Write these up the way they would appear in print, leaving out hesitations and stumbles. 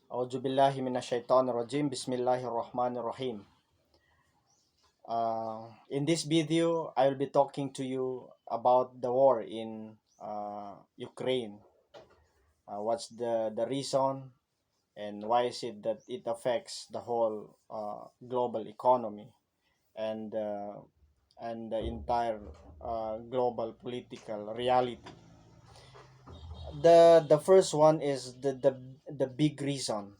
A'udzu billahi minasyaitonir rajim. Bismillahirrahmanirrahim. In this video, I will be talking to you about the war in Ukraine. What's the reason and why is it that it affects the whole global economy and uh, and the entire global political reality. The first one is the big reason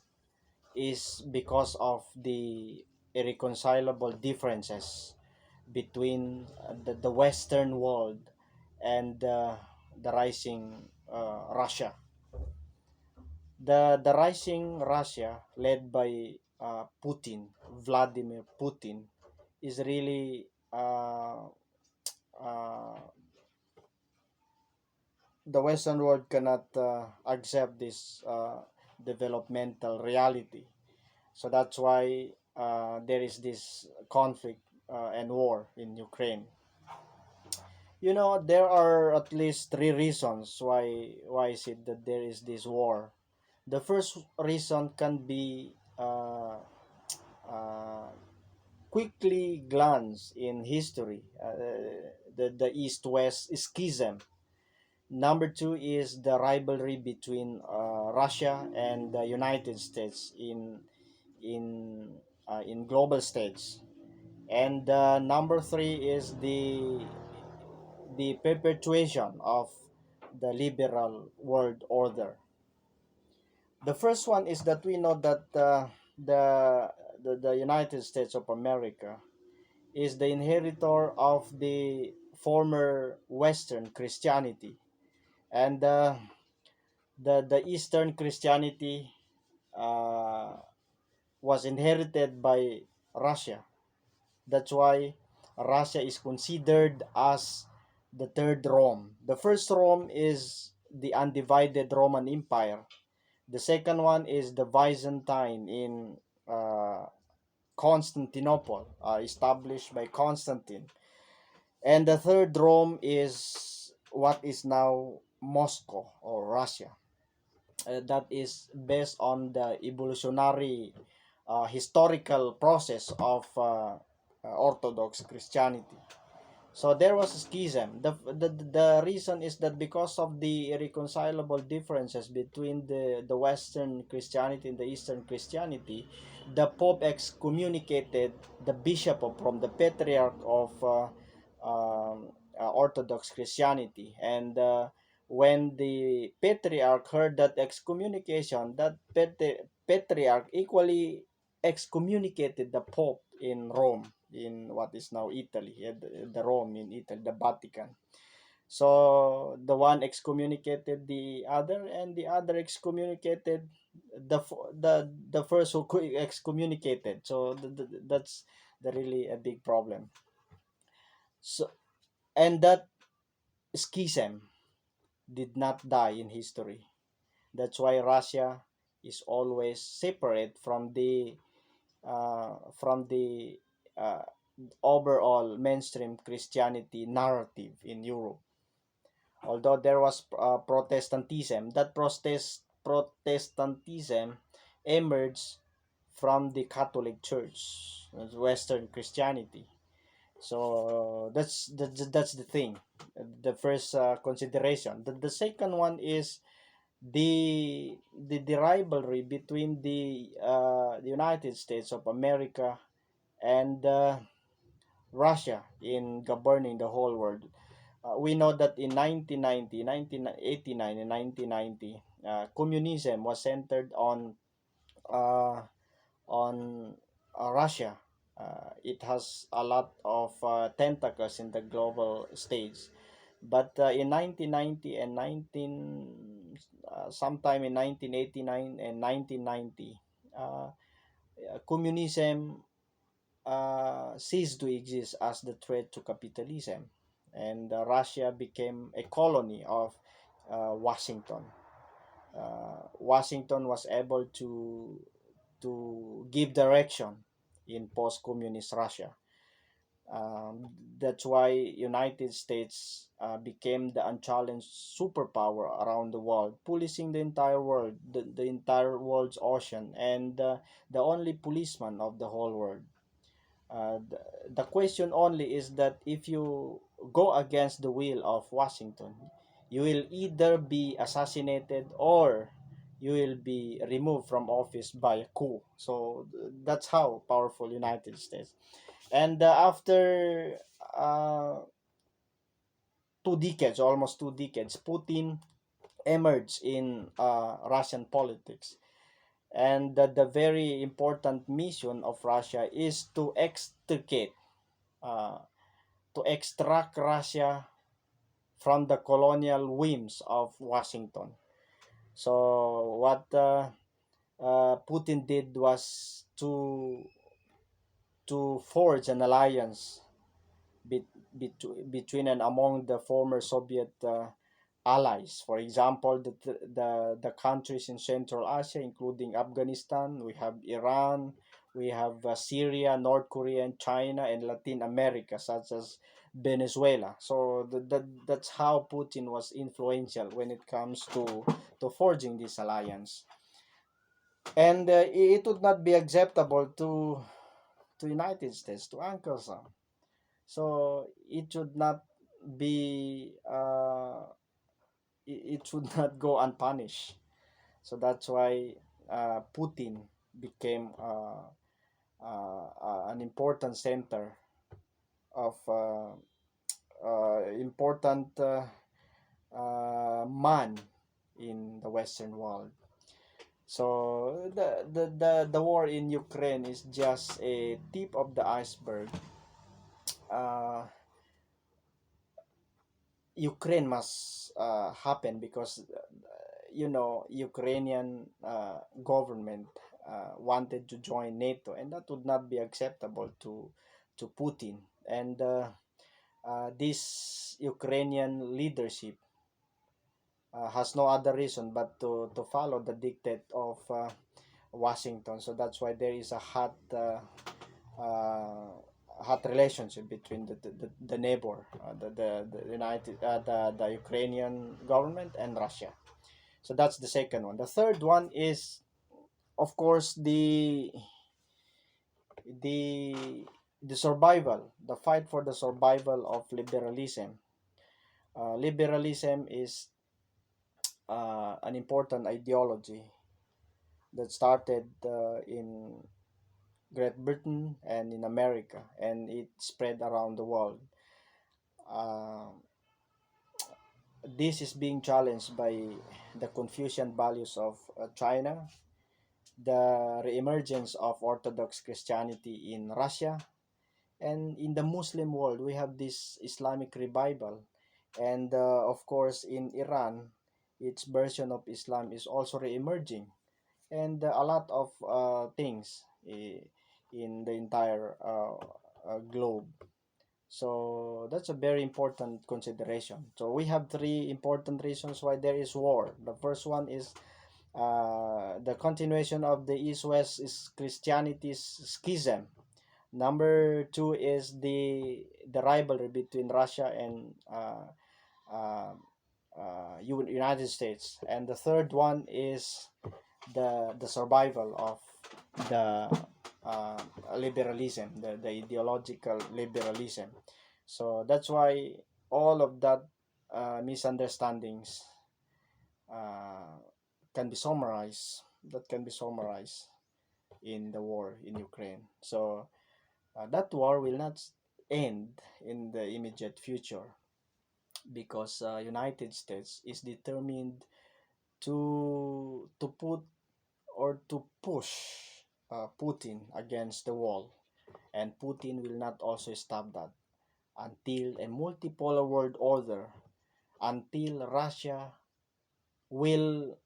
is because of the irreconcilable differences between the Western world and the rising Russia. The rising Russia, led by Vladimir Putin, is really uh, the Western world cannot accept this developmental reality. So that's why there is this conflict and war in Ukraine. You know, there are at least three reasons why is it that there is this war. The first reason can be uh, quickly glance in history, the East-West schism. Number two is the rivalry between Russia and the United States in global stage. And number three is the perpetuation of the liberal world order. The first one is that we know that the United States of America is the inheritor of the former Western Christianity, and the Eastern Christianity uh, was inherited by Russia. That's why Russia is considered as the third Rome. The first Rome is the undivided Roman Empire. The second one is the Byzantine in uh, Constantinople, established by Constantine. And the third Rome is what is now Moscow or Russia. That is based on the evolutionary historical process of Orthodox Christianity. So there was a schism. The reason is that because of the irreconcilable differences between the Western Christianity and the Eastern Christianity, the Pope excommunicated the bishop from the Patriarch of Orthodox Christianity. And when the Patriarch heard that excommunication, that Patriarch equally excommunicated the Pope in Rome, in what is now Italy, the Rome in Italy, the Vatican. So the one excommunicated the other, and the other excommunicated the first who excommunicated. So that's the really a big problem. So, and that schism did not die in history. That's why Russia is always separate from the uh, overall mainstream Christianity narrative in Europe. Although there was Protestantism, that Protestantism emerged from the Catholic Church, Western Christianity. So that's the thing. The first consideration. The second one is the rivalry between the United States of America and Russia in governing the whole world. We know that in 1990, 1989, and 1990, communism was centered uh, on Russia. It has a lot of tentacles in the global stage. But in 1990 and sometime in 1989 and 1990, communism ceased to exist as the threat to capitalism, and Russia became a colony of Washington. Washington was able to give direction in post-communist Russia. Um, that's why United States became the unchallenged superpower around the world, policing the entire world, the entire world's ocean, and the only policeman of the whole world. The question only is that if you go against the will of Washington, you will either be assassinated or you will be removed from office by a coup. So that's how powerful United States. And after uh, 2 decades, almost 2 decades, Putin emerged in Russian politics. And the very important mission of Russia is uh, to extract Russia from the colonial whims of Washington. So what Putin did was to forge an alliance between and among the former Soviet allies. For example, the countries in Central Asia, including Afghanistan, we have Iran, we have Syria, North Korea, and China, and Latin America, such as Venezuela. So that's how Putin was influential when it comes to forging this alliance. And it would not be acceptable to United States to anchor some. So it should not be it should not go unpunished. So that's why Putin became an important center of important man in the Western world. So the war in Ukraine is just a tip of the iceberg. Uh, Ukraine must happen because Ukrainian government wanted to join NATO, and that would not be acceptable to Putin. And this Ukrainian leadership has no other reason but to follow the dictate of Washington. So that's why there is a uh, hot relationship between the neighbor, the Ukrainian government and Russia. So that's the second one. The third one is, of course, the the fight for the survival of liberalism. Liberalism is an important ideology that started in Great Britain and in America, and it spread around the world. Uh, this is being challenged by the Confucian values of China, the reemergence of Orthodox Christianity in Russia, and in the Muslim world, we have this Islamic revival. And of course, in Iran, its version of Islam is also re-emerging. And a lot of things in the entire globe. So that's a very important consideration. So we have three important reasons why there is war. The first one is the continuation of the East-West is Christianity's schism. Number two is the rivalry between Russia and uh, United States, and the third one is the survival of the uh, liberalism, the ideological liberalism. So that's why all of that misunderstandings uh, can be summarized. That can be summarized in the war in Ukraine. So that war will not end in the immediate future because United States is determined to put or to push Putin against the wall, and Putin will not also stop that until a multipolar world order, until Russia will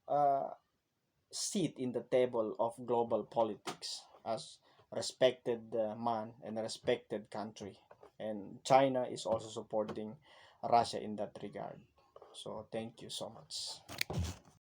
sit in the table of global politics as respected man and a respected country. And China is also supporting Russia in that regard. So thank you so much.